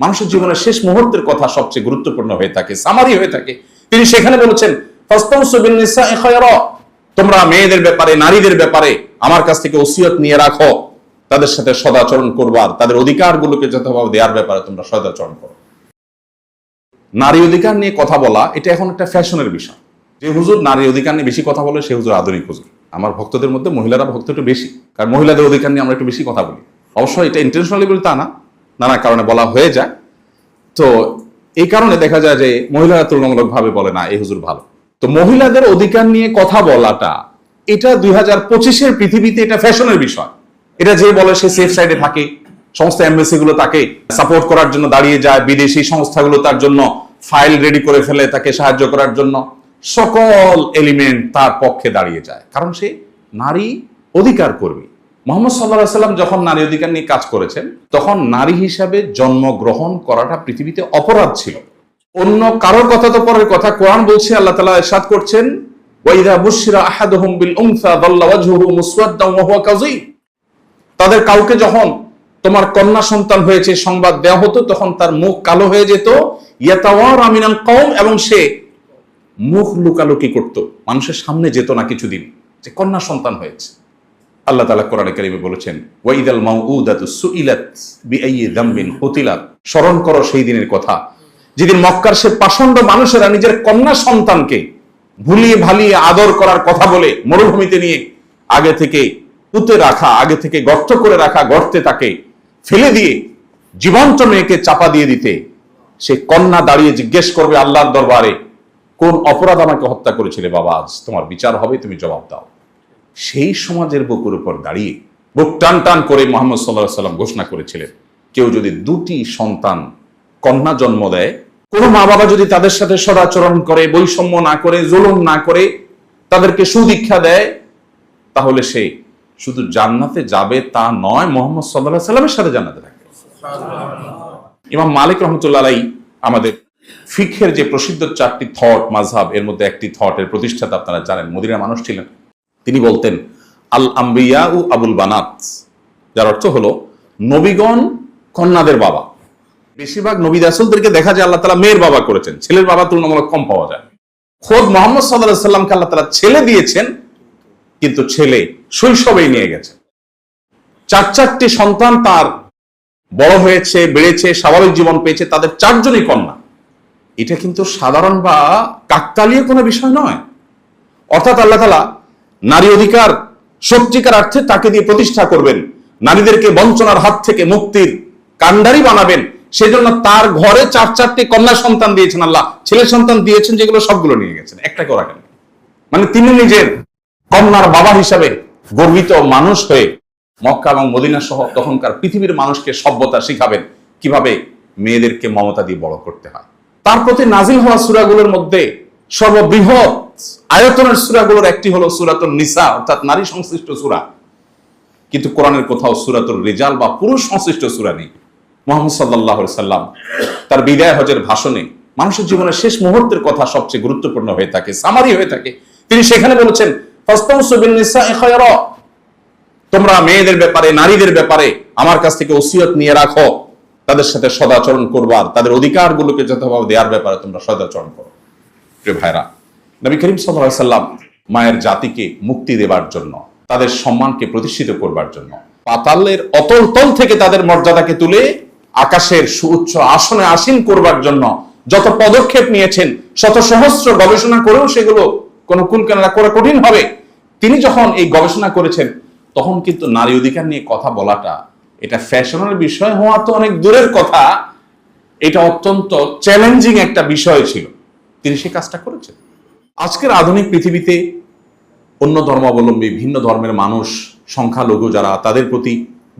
মানুষের জীবনের শেষ মুহূর্তের কথা সবচেয়ে গুরুত্বপূর্ণ হয়ে থাকে, সামারি হয়ে থাকে। তিনি সেখানে বলেছেন, ফাস্তাউসু বিন-নিসাই খায়রা, তোমরা মেয়েদের ব্যাপারে, নারীদের ব্যাপারে আমার কাছ থেকে ওসিয়ত নিয়ে রাখো, তাদের সাথে সদাচরণ করবার, তাদের অধিকারগুলোকে যথাভাবে দেওয়ার ব্যাপারে তোমরা সদাচরণ করো। নারী অধিকার নিয়ে কথা বলা এটা এখন একটা ফ্যাশনের বিষয়। যে হুজুর নারী অধিকার নিয়ে বেশি কথা বলে সে হুজুর আধুনিক হুজুর। আমার ভক্তদের মধ্যে মহিলারা ভক্ত একটু বেশি, কারণ মহিলাদের অধিকার নিয়ে আমরা একটু বেশি কথা বলি। অবশ্যই এটা ইন্টেনশনালি বলি তা না, নানা কারণে বলা হয়ে যায়। তো এই কারণে দেখা যায় যে মহিলারা তুলনামূলকভাবে বলে না এই হুজুর ভালো। তো মহিলাদের অধিকার নিয়ে কথা বলাটা এটা 2025-এর পৃথিবীতে এটা ফ্যাশনের বিষয়। এটা যে বলে সে সেফ সাইডে থাকে, সমস্ত এমবেসি গুলো তাকে সাপোর্ট করার জন্য দাঁড়িয়ে যায়, বিদেশি সংস্থাগুলো তার জন্য ফাইল রেডি করে ফেলে তাকে সাহায্য করার জন্য, সকল এলিমেন্ট তার পক্ষে দাঁড়িয়ে যায়, কারণ সে নারী অধিকার কর্মী। মুহাম্মদ সাল্লাল্লাহু আলাইহি ওয়াসাল্লাম যখন নারী অধিকার নিয়ে কাজ করেছেন তখন নারী হিসাবে জন্মগ্রহণ করাটা পৃথিবীতে অপরাধ ছিল। অন্য কারোর কথা তো পরের কথা, কোরআন বলছে, আল্লাহ তাআলা ইরশাদ করছেন, ওয়াইদা বুশিরা আহাদুহুম বিল উনসা দাল্লা ওয়াজহুহু মুসওয়াদ্দান ওয়া হুয়া কাযীম। তাদের কাউকে যখন তোমার কন্যা সন্তান হয়েছে সংবাদ দেওয়া হতো তখন তার মুখ কালো হয়ে যেত, ইয়াতাওয়ারা মিনাল কওম, এবং সে মুখ লুকালুকি করত, মানুষের সামনে যেত না কিছুদিন যে কন্যা সন্তান হয়েছে। আল্লাহ তাআলা কোরআনে কারীমে বলেছেন, ওয়াইদাল মাউউদাতু সুইলাত বিআইয়ি যামবিন কুতিলাত। স্মরণ করো সেই দিনের কথা যেদিন মক্কার সে পাষণ্ড মানুষেরা নিজের কন্যা সন্তানকে ভুলিয়ে ভালিয়ে আদর করার কথা বলে মরুভূমিতে নিয়ে আগে থেকে পুঁতে রাখা, আগে থেকে গর্ত করে রাখা গর্তে তাকে ফেলে দিয়ে জীবন্ত মেয়েকে চাপা দিয়ে দিতে সে কন্যা দাঁড়িয়ে জিজ্ঞেস করবে আল্লাহর দরবারে, কোন অপরাধ আমাকে হত্যা করেছিলে বাবা, আজ তোমার বিচার হবে, তুমি জবাব দাও। সেই সমাজের বুকের উপর দাঁড়িয়ে বুক টান টান করে মুহাম্মদ সাল্লাল্লাহু আলাইহি ওয়াসাল্লাম ঘোষণা করেছিলেন, কেউ যদি দুটি সন্তান কন্যা জন্ম দেয়, কোন মা বাবা যদি তাদের সাথে সদাচরণ করে, বৈষম্য না করে, জুলুম না করে, তাদেরকে সুদীক্ষা দেয়, তাহলে সে শুধু জান্নাতে যাবে তা নয়, মুহাম্মদ সাল্লাল্লাহু আলাইহি ওয়াসাল্লামের সাথে জান্নাতে থাকবে। ইমাম মালিক রাহমাতুল্লাহ আলাইহি আমাদের ফিকহের যে প্রসিদ্ধ 4টি থট মাযহাব, এর মধ্যে একটি থটের প্রতিষ্ঠাতা আপনারা জানেন, মদিনার মানুষ ছিলেন। তিনি বলতেন, আল আম্বিয়া ও আবুল বানাত, যার অর্থ হলো নবীগণ কন্যাদের বাবা। বেশিরভাগ নবী রাসূলদেরকে দেখা যায় আল্লাহ তাআলা মেয়ের বাবা করেছেন, ছেলের বাবা তুলনামূলক কম পাওয়া যায়। খোদ মুহাম্মদ সাল্লাল্লাহু আলাইহি ওয়াসাল্লামকে আল্লাহ তাআলা ছেলে দিয়েছেন, কিন্তু ছেলে শৈশবেই নিয়ে গেছেন। 4টি সন্তান তার বড় হয়েছে, বেড়েছে, স্বাভাবিক জীবন পেয়েছে, তাদের 4 জনই কন্যা। এটা কিন্তু সাধারণ বা কাকতালীয় কোনো বিষয় নয়। অর্থাৎ আল্লাহ তাআলা নারী অধিকার সত্যিকার অর্থে তাকে দিয়ে প্রতিষ্ঠা করবেন, নারীদেরকে বঞ্চনার হাত থেকে মুক্তির কাণ্ডারি বানাবেন, সেজন্য তার ঘরে 4টি কন্যা সন্তান দিয়েছেন আল্লাহ। ছেলে সন্তান দিয়েছেন যেগুলো সবগুলো নিয়ে গেছেন, একটাকেও রাখেন। মানে তিনি নিজের কন্যার বাবা হিসাবে গর্বিত মানুষ হয়ে মক্কা এবং মদিনা সহ তখনকার পৃথিবীর মানুষকে সভ্যতা শিখাবেন, কিভাবে মেয়েদেরকে মমতা দিয়ে বড় করতে হয়। তার প্রতি নাজিল হওয়া সূরাগুলোর মধ্যে সর্ববৃহৎ আয়তনের সূরাগুলোর একটি হলো সূরাতুন নিসা, অর্থাৎ নারী সংশ্লিষ্ট সূরা। কিন্তু কোরআনের কোথাও সূরাতুর রিজাল বা পুরুষ সংশ্লিষ্ট সূরা নেই। মুহাম্মদ সাল্লাল্লাহু আলাইহি ওয়াসাল্লাম তার বিদায় হজের ভাষণে মানুষের জীবনের শেষ মুহূর্তের কথা সবচেয়ে গুরুত্বপূর্ণ হয়ে থাকে, সামারি হয়ে থাকে। তিনি সেখানে বলেছেন, ফাস্তাউসু বিন-নিসাই খায়রা, তোমরা মেয়েদের ব্যাপারে, নারীদের ব্যাপারে আমার কাছ থেকে ওসিয়ত নিয়ে রাখো, তাদের সাথে সদাচরণ করবার, তাদের অধিকারগুলোকে যথাভাবে দেওয়ার ব্যাপারে তোমরা সদাচরণ করো। প্রিয় ভাইরা, নবী করিম সাল্লাল্লাহু আলাইহি ওয়াসাল্লাম মায়ের জাতিকে মুক্তি দেবার জন্য, তাদের সম্মানকে প্রতিষ্ঠিত করবার জন্য, পাতালের অতল তল থেকে তাদের মর্যাদাকে তুলে আকাশের সুউচ্চ আসনে আসীন করবার জন্য যত পদক্ষেপ নিয়েছেন, শত সহস্র গবেষণা করেও সেগুলো কোনো কুলকিনারা করা কঠিন হবে। তিনি যখন এই গবেষণা করেছেন তখন কিন্তু নারী অধিকার নিয়ে কথা বলাটা এটা ফ্যাশনের বিষয় হওয়া তো অনেক দূরের কথা, এটা অত্যন্ত চ্যালেঞ্জিং একটা বিষয় ছিল। তিনি সেই কাজটা করেছেন। আজকের আধুনিক পৃথিবীতে অন্য ধর্মাবলম্বী, ভিন্ন ধর্মের মানুষ, সংখ্যালঘু যারা, তাদের প্রতি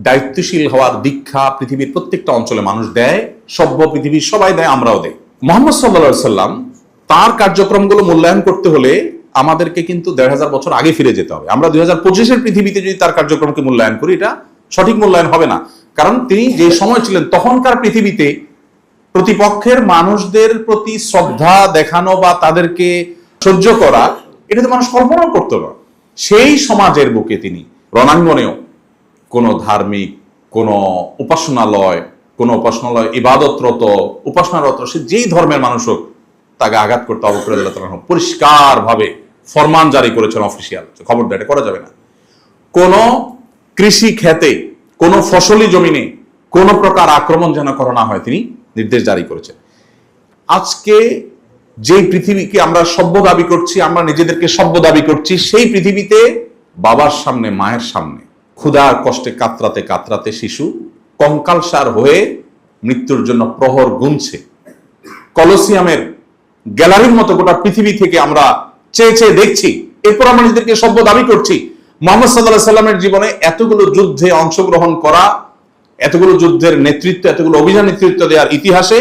দায়িত্বশীল হওয়ার দীক্ষা পৃথিবীর প্রত্যেকটা অঞ্চলে মানুষ দেয়, সভ্য পৃথিবীর সবাই দেয়, আমরাও দেই। মুহাম্মদ সাল্লাল্লাহু আলাইহি ওয়াসাল্লাম তার কার্যক্রমগুলো মূল্যায়ন করতে হলে আমাদেরকে কিন্তু ১৫০০ বছর আগে ফিরে যেতে হবে। আমরা 2025-এর পৃথিবীতে যদি তার কার্যক্রমকে মূল্যায়ন করি, এটা সঠিক মূল্যায়ন হবে না। কারণ তিনি যে সময় ছিলেন তখনকার পৃথিবীতে প্রতিপক্ষের মানুষদের প্রতি শ্রদ্ধা দেখানো বা তাদেরকে সহ্য করা, এটা তো মানুষ কল্পনা করতো না। সেই সমাজের বুকে তিনি রণাঙ্গনেও কোনো ধার্মিক, কোনো উপাসনালয়, কোনো উপাসনালয় ইবাদতরত উপাসনারত সে যেই ধর্মের মানুষ হোক তাকে আঘাত করতে আবু বকর রাদিয়াল্লাহু তাআলা পরিষ্কার ভাবে ফরমান জারি করেছেন অফিসিয়াল, খবরদার এটা করা যাবে না। কোন কৃষি ক্ষেতে কোন ফসলি জমিনে কোন প্রকার আক্রমণ যেন করা না হয় তিনি নির্দেশ জারি করেছেন। আজকে যেই পৃথিবীকে আমরা সভ্য দাবি করছি, আমরা নিজেদেরকে সভ্য দাবি করছি, সেই পৃথিবীতে বাবার সামনে মায়ের সামনে ক্ষুধার কষ্টে কাতরাতে কাতরাতে শিশু কঙ্কালসার হয়ে মৃত্যুর জন্য প্রহর গুনছে। কলোসিয়ামের গ্যালারির মতো গোটা পৃথিবী থেকে আমরা চেয়ে চেয়ে দেখছি, এরপর আমরা নিজেদেরকে সভ্য দাবি করছি। মুহাম্মদ সাল্লাল্লাহু আলাইহি সাল্লামের জীবনে এতগুলো যুদ্ধে অংশগ্রহণ করা, এতগুলো যুদ্ধের নেতৃত্ব, এতগুলো অভিযান নেতৃত্ব দেওয়ার ইতিহাসে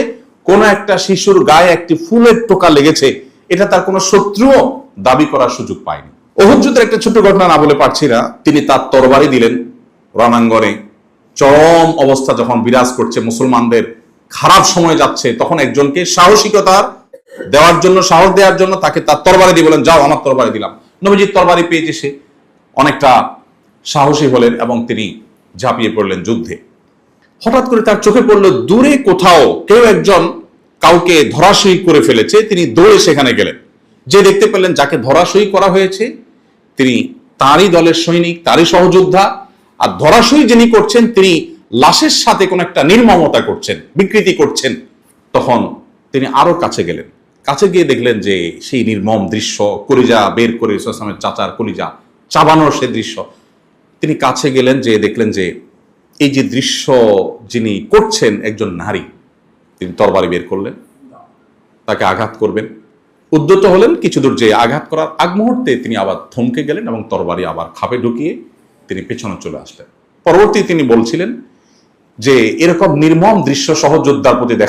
কোন একটা শিশুর গায়ে একটি ফুলের টোকা লেগেছে এটা তার কোনো শত্রুও দাবি করার সুযোগ পায়নি। উহুদ যুদ্ধের একটা ছোট্ট ঘটনা না বলে পারছি না। তিনি তার তরবারি দিলেন রণাঙ্গনে, চরম অবস্থা যখন বিরাজ করছে, মুসলমানদের খারাপ সময় যাচ্ছে, তখন একজনকে সাহসিকতার দেওয়ার জন্য, সাহস দেওয়ার জন্য তাকে তার তরবারি দিয়ে বলেন, যাও আমার তরবারি দিলাম। নবীজির তরবারি পেয়েছে, সে অনেকটা সাহসী হলেন এবং তিনি ঝাঁপিয়ে পড়লেন যুদ্ধে। হঠাৎ করে তার চোখে পড়লো দূরে কোথাও কেউ একজন কাউকে ধরাশয়ী করে ফেলেছে। তিনি দৌড়ে সেখানে গেলেন, যে দেখতে পেলেন যাকে ধরাশয়ী করা হয়েছে তিনি তারই দলের সৈনিক, তারই সহযোদ্ধা, আর ধরাশয়ী যিনি করছেন তিনি লাশের সাথে কোন একটা নির্মমতা করছেন, বিকৃতি করছেন। তখন তিনি আরো কাছে গেলেন, কাছে গিয়ে দেখলেন যে সেই নির্মম দৃশ্য, কলিজা বের করে রাসূলুল্লাহ সাল্লাল্লাহু আলাইহি ওয়াসাল্লামের চাচার কলিজা চাবানোর সে দৃশ্য। তিনি কাছে গেলেন, যে দেখলেন যে এই যে দৃশ্য যিনি করছেন একজন নারী। তিনি তরবারি বের করলেন, তাকে আঘাত করবেন, উদ্যত হলেন। কিছু দূর যে আঘাত করার আগ মুহূর্তে তিনি আবার থমকে গেলেন এবং তরবারি আবার খাপে ঢুকিয়ে তিনি পেছনে চলে আসলেন। পরবর্তী তিনি বলছিলেন যে এরকম নির্মম দৃশ্য সহযোদ্ধার প্রতি দেখা